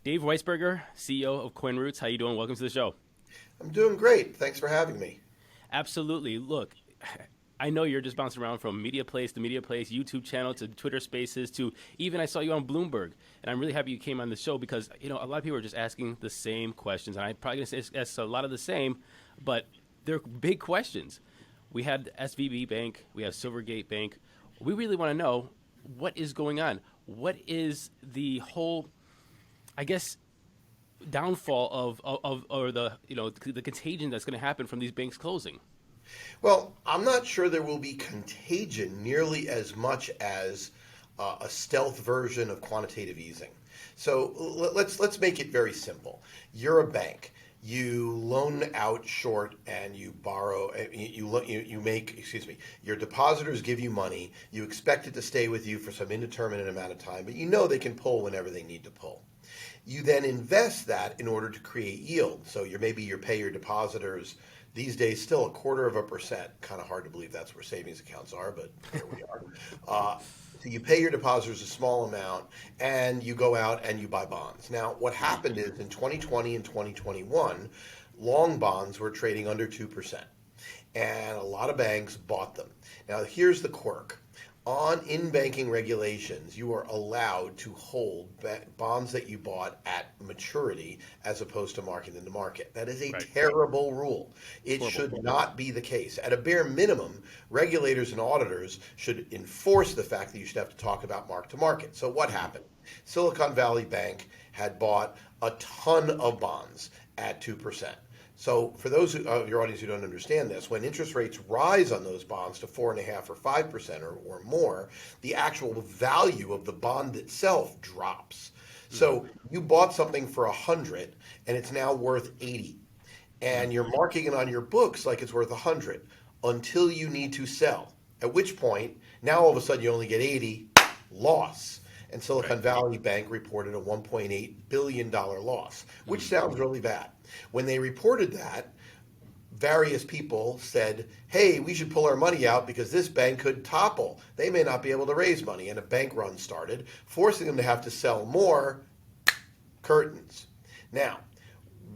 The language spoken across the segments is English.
Dave Weisberger, CEO of CoinRoutes. How you doing? Welcome to the show. I'm doing great. Thanks for having me. Absolutely. Look, I know you're just bouncing around from media place to media place, YouTube channel to Twitter Spaces to even I saw you on Bloomberg, and I'm really happy you came on the show because a lot of people are just asking the same questions, and I'm probably going to ask a lot of the same, but they're big questions. We had SVB Bank, we have Silvergate Bank. We really want to know what is going on. What is the whole, I guess, downfall of or the contagion that's going to happen from these banks closing? Well, I'm not sure there will be contagion nearly as much as a stealth version of quantitative easing. So let's make it very simple. You're a bank. You loan out short and you borrow. You make, excuse me. Your depositors give you money. You expect it to stay with you for some indeterminate amount of time, but you know they can pull whenever they need to pull. You then invest that in order to create yield. So maybe you pay your depositors these days still 0.25%. Kind of hard to believe that's where savings accounts are, but here we are. So you pay your depositors a small amount and you go out and you buy bonds. Now, what happened is in 2020 and 2021, long bonds were trading under 2%. And a lot of banks bought them. Now, here's the quirk. On in-banking regulations, you are allowed to hold bonds that you bought at maturity as opposed to marking them to market. That is a Right. terrible rule. It Horrible. should not be the case. At a bare minimum, regulators and auditors should enforce the fact that you should have to talk about mark to market. So what happened? Silicon Valley Bank had bought a ton of bonds at 2%. So for those of your audience who don't understand this, when interest rates rise on those bonds to 4.5 or 5% or more, the actual value of the bond itself drops. So you bought something for 100 and it's now worth 80. And you're marking it on your books like it's worth 100 until you need to sell. At which point, now all of a sudden you only get 80, loss. And Silicon Right. Valley Bank reported a $1.8 billion loss, which sounds really bad. When they reported that, various people said, hey, we should pull our money out because this bank could topple. They may not be able to raise money. And a bank run started, forcing them to have to sell more. Curtains. Now,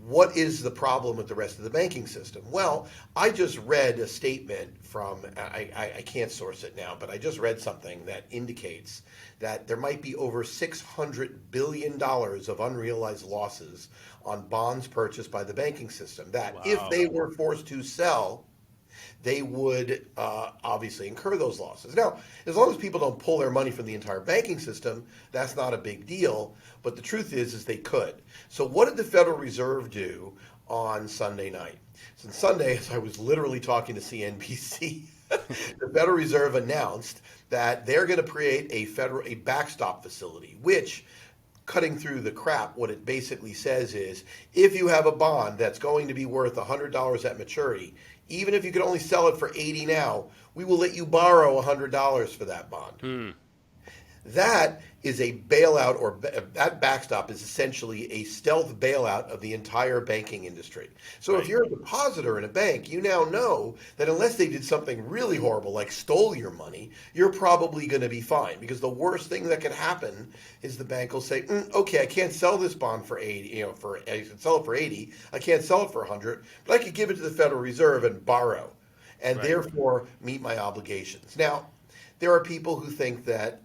what is the problem with the rest of the banking system? Well, I just read a statement from, I can't source it now, but I just read something that indicates that there might be over $600 billion of unrealized losses on bonds purchased by the banking system. That if Wow. they were forced to sell, they would obviously incur those losses. Now, as long as people don't pull their money from the entire banking system, that's not a big deal. But the truth is they could. So what did the Federal Reserve do on Sunday night? Since Sunday, as I was literally talking to CNBC, the Federal Reserve announced that they're going to create a backstop facility, which cutting through the crap, what it basically says is if you have a bond that's going to be worth $100 at maturity, even if you could only sell it for 80 now, we will let you borrow $100 for that bond. Hmm. That is a bailout, or that backstop is essentially a stealth bailout of the entire banking industry. So if Right. you're a depositor in a bank, you now know that unless they did something really horrible, like stole your money, you're probably going to be fine. Because the worst thing that could happen is the bank will say, "Okay, I can't sell this bond for 80. I can sell it for 80. I can't sell it for 100, but I could give it to the Federal Reserve and borrow, and Right. therefore meet my obligations." Now, there are people who think that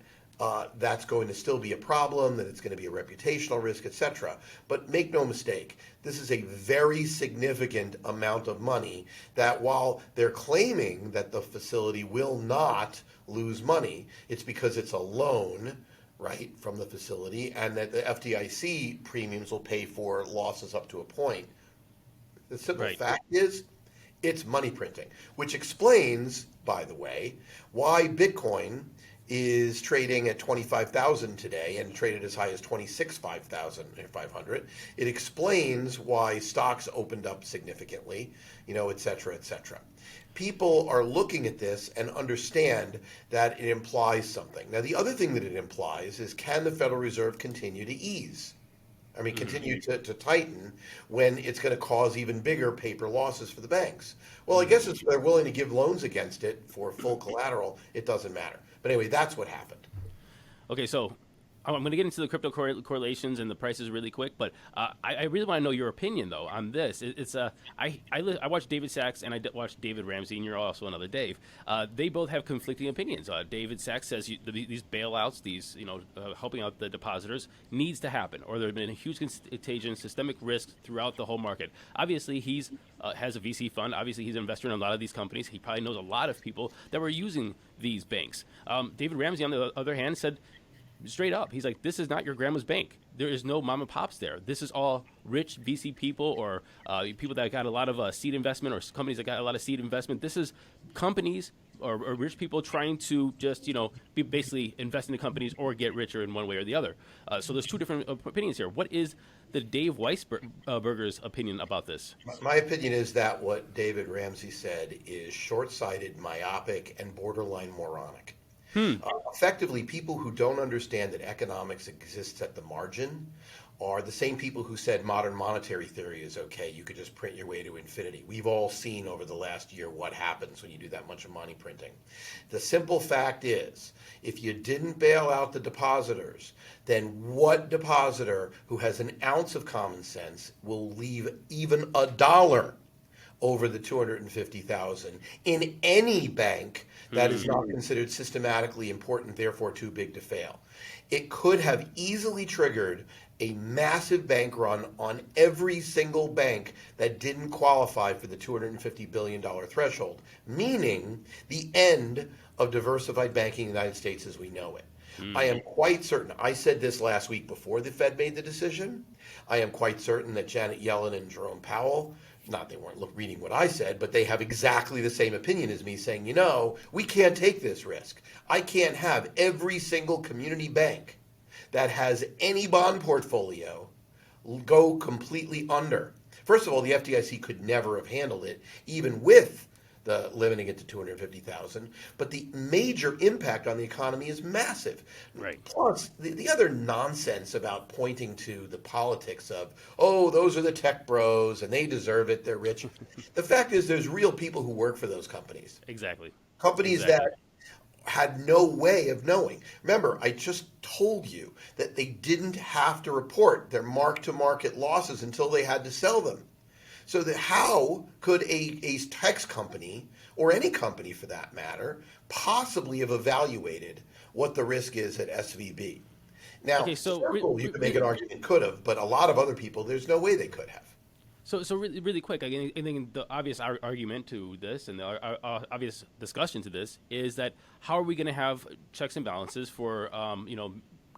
that's going to still be a problem, that it's going to be a reputational risk, etc. But make no mistake, this is a very significant amount of money that while they're claiming that the facility will not lose money, it's because it's a loan, right, from the facility, and that the FDIC premiums will pay for losses up to a point. The simple Right. fact is, it's money printing, which explains, by the way, why Bitcoin is trading at 25,000 today and traded as high as 26,500. It explains why stocks opened up significantly, et cetera, et cetera. People are looking at this and understand that it implies something. Now, the other thing that it implies is, can the Federal Reserve continue to ease? I mean, continue to tighten when it's going to cause even bigger paper losses for the banks. Well, I guess if they're willing to give loans against it for full collateral, it doesn't matter. But anyway, that's what happened. Okay, so I'm going to get into the crypto correlations and the prices really quick, but I really want to know your opinion though on this. I watch David Sachs and watch David Ramsey, and you're also another Dave. They both have conflicting opinions. David Sachs says these bailouts, these helping out the depositors, needs to happen, or there have been a huge contagion, systemic risk throughout the whole market. Obviously, he's has a VC fund. Obviously, he's an investor in a lot of these companies. He probably knows a lot of people that were using these banks. David Ramsey, on the other hand, said straight up, he's like, this is not your grandma's bank. There is no mom and pops there. This is all rich VC people or people that got a lot of seed investment, or companies that got a lot of seed investment. This is companies or rich people trying to just, be basically invest in the companies or get richer in one way or the other. So there's two different opinions here. What is the Dave Weisberger's opinion about this? My opinion is that what David Ramsey said is short-sighted, myopic, and borderline moronic. Effectively, people who don't understand that economics exists at the margin are the same people who said modern monetary theory is okay. You could just print your way to infinity. We've all seen over the last year what happens when you do that much of money printing. The simple fact is, if you didn't bail out the depositors, then what depositor who has an ounce of common sense will leave even a dollar over the 250,000 in any bank that is not considered systematically important, therefore too big to fail? It could have easily triggered a massive bank run on every single bank that didn't qualify for the $250 billion threshold, meaning the end of diversified banking in the United States as we know it. I am quite certain, I said this last week before the Fed made the decision, I am quite certain that Janet Yellen and Jerome Powell, not they weren't reading what I said, but they have exactly the same opinion as me, saying, we can't take this risk. I can't have every single community bank that has any bond portfolio go completely under. First of all, the FDIC could never have handled it, even with the limiting it to 250,000. But the major impact on the economy is massive. Right. Plus, the other nonsense about pointing to the politics of, those are the tech bros and they deserve it, they're rich. The fact is, there's real people who work for those companies. Exactly. Companies that had no way of knowing. Remember, I just told you that they didn't have to report their mark-to-market losses until they had to sell them. So that how could a tech company, or any company for that matter, possibly have evaluated what the risk is at SVB? Now, okay, so you could make an argument could have, but a lot of other people, there's no way they could have. So really quick, I think the obvious argument to this and the obvious discussion to this is that how are we going to have checks and balances for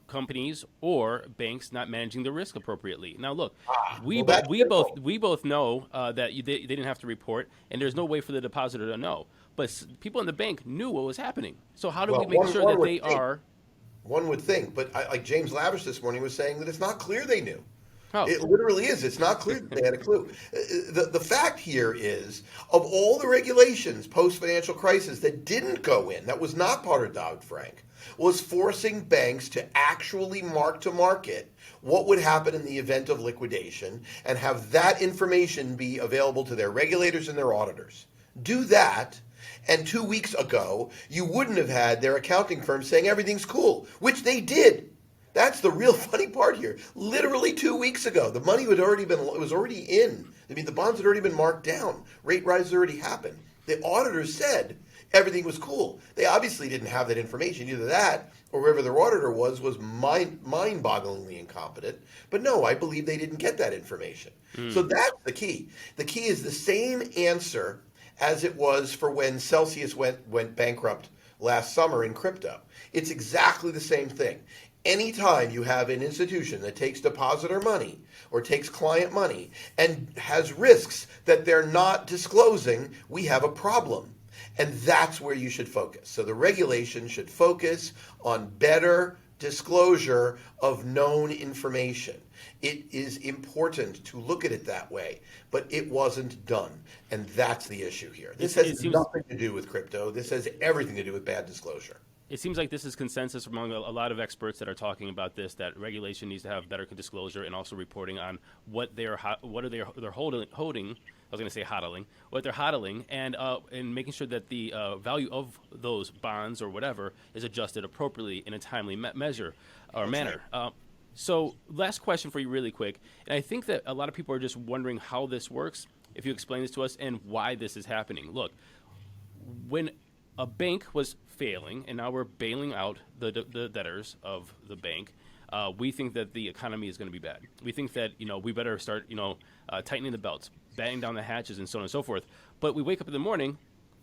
companies or banks not managing the risk appropriately? Now, look, we both know that they didn't have to report, and there's no way for the depositor to know. But people in the bank knew what was happening. So how do we make sure that they are? One would think, but like James Lavish this morning was saying that it's not clear they knew. Oh. It literally is. It's not clear that they had a clue. The fact here is, of all the regulations post-financial crisis that didn't go in, that was not part of Dodd-Frank, was forcing banks to actually mark to market what would happen in the event of liquidation and have that information be available to their regulators and their auditors. Do that, and 2 weeks ago, you wouldn't have had their accounting firm saying everything's cool, which they did. That's the real funny part here. Literally 2 weeks ago, the money was already in. I mean, the bonds had already been marked down. Rate rises already happened. The auditors said everything was cool. They obviously didn't have that information. Either that or whoever their auditor was mind-bogglingly incompetent. But no, I believe they didn't get that information. So that's the key. The key is the same answer as it was for when Celsius went bankrupt last summer in crypto. It's exactly the same thing. Anytime you have an institution that takes depositor money or takes client money and has risks that they're not disclosing, we have a problem. And that's where you should focus. So the regulation should focus on better disclosure of known information. It is important to look at it that way, but it wasn't done. And that's the issue here. This has nothing to do with crypto. This has everything to do with bad disclosure. It seems like this is consensus among a lot of experts that are talking about this, that regulation needs to have better disclosure and also reporting on what they're holding. I was going to say hodling, what they're hodling, and making sure that the value of those bonds or whatever is adjusted appropriately in a timely measure or manner. Right. So last question for you really quick. And I think that a lot of people are just wondering how this works, if you explain this to us, and why this is happening. Look, when a bank was failing, and now we're bailing out the debtors of the bank, we think that the economy is going to be bad. We think that, we better start, tightening the belts, batting down the hatches, and so on and so forth. But we wake up in the morning,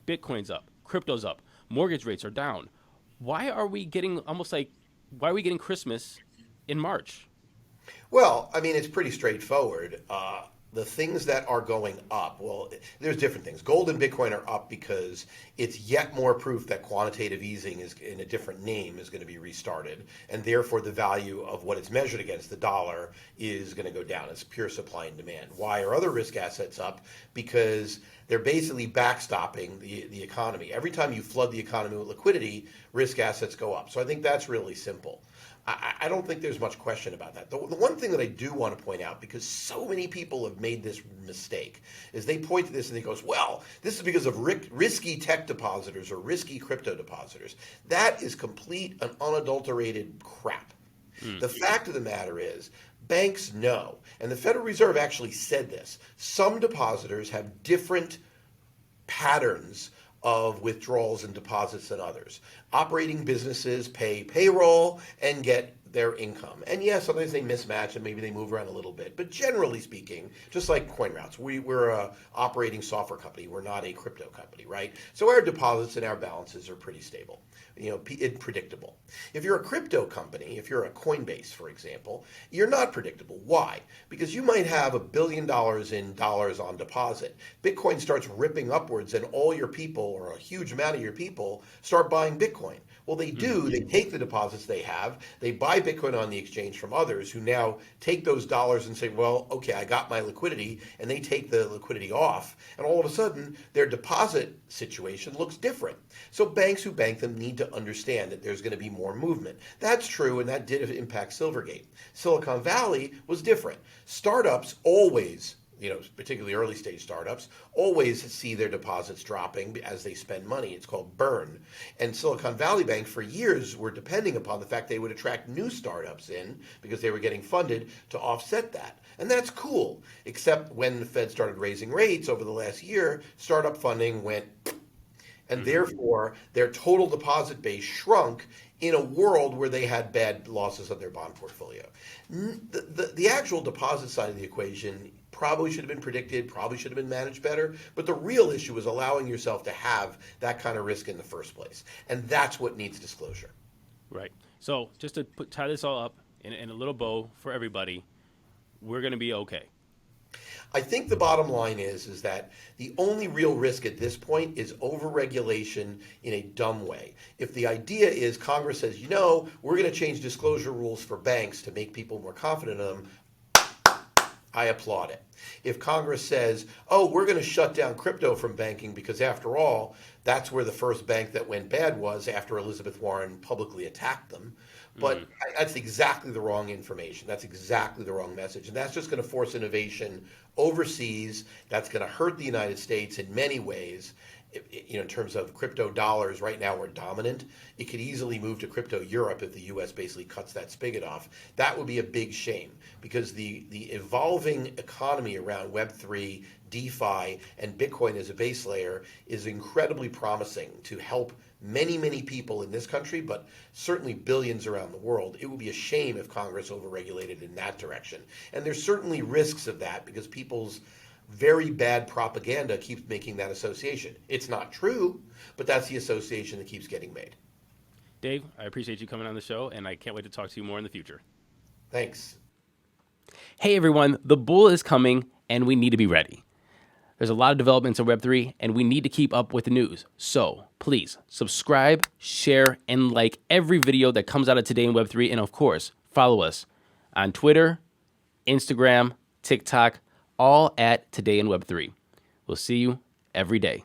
Bitcoin's up, crypto's up, mortgage rates are down. Why are we getting Christmas in March? Well, I mean, it's pretty straightforward. The things that are going up, well, there's different things. Gold and Bitcoin are up because it's yet more proof that quantitative easing is in a different name is going to be restarted, and therefore the value of what it's measured against, the dollar, is going to go down. It's pure supply and demand. Why are other risk assets up? Because they're basically backstopping the economy. Every time you flood the economy with liquidity, risk assets go up. So I think that's really simple. I don't think there's much question about that. The one thing that I do want to point out, because so many people have made this mistake, is they point to this and they goes, well, this is because of risky tech depositors or risky crypto depositors. That is complete and unadulterated crap. The fact of the matter is, banks know, and the Federal Reserve actually said this, some depositors have different patterns of withdrawals and deposits than others. Operating businesses pay payroll and get their income. And yes, sometimes they mismatch and maybe they move around a little bit. But generally speaking, just like CoinRoutes, we're a operating software company. We're not a crypto company, right? So our deposits and our balances are pretty stable, predictable. If you're a crypto company, if you're a Coinbase, for example, you're not predictable. Why? Because you might have $1 billion in dollars on deposit. Bitcoin starts ripping upwards and all your people, or a huge amount of your people, start buying Bitcoin. Well, they do. They take the deposits they have. They buy Bitcoin on the exchange from others who now take those dollars and say, well, okay, I got my liquidity, and they take the liquidity off. And all of a sudden, their deposit situation looks different. So banks who bank them need to understand that there's going to be more movement. That's true, and that did impact Silvergate. Silicon Valley was different. Startups always, particularly early stage startups, always see their deposits dropping as they spend money. It's called burn. And Silicon Valley Bank for years were depending upon the fact they would attract new startups in because they were getting funded to offset that. And that's cool, except when the Fed started raising rates over the last year, startup funding went, and therefore their total deposit base shrunk in a world where they had bad losses of their bond portfolio. The actual deposit side of the equation probably should have been predicted, probably should have been managed better, but the real issue is allowing yourself to have that kind of risk in the first place. And that's what needs disclosure. Right. So just to tie this all up in a little bow for everybody, we're going to be okay. I think the bottom line is that the only real risk at this point is overregulation in a dumb way. If the idea is Congress says, we're going to change disclosure rules for banks to make people more confident in them, I applaud it. If Congress says, we're going to shut down crypto from banking because after all, that's where the first bank that went bad was after Elizabeth Warren publicly attacked them. But that's exactly the wrong information. That's exactly the wrong message. And that's just going to force innovation overseas. That's going to hurt the United States in many ways. In terms of crypto dollars, right now we're dominant. It could easily move to crypto Europe if the U.S. basically cuts that spigot off. That would be a big shame because the evolving economy around Web3, DeFi, and Bitcoin as a base layer is incredibly promising to help many, many people in this country, but certainly billions around the world. It would be a shame if Congress overregulated in that direction. And there's certainly risks of that because people's very bad propaganda keeps making that association. It's not true, but that's the association that keeps getting made. Dave, I appreciate you coming on the show, and I can't wait to talk to you more in the future. Thanks. Hey, everyone. The bull is coming, and we need to be ready. There's a lot of developments in Web3, and we need to keep up with the news. So please subscribe, share, and like every video that comes out of Today in Web3. And of course, follow us on Twitter, Instagram, TikTok, all at Today in Web3. We'll see you every day.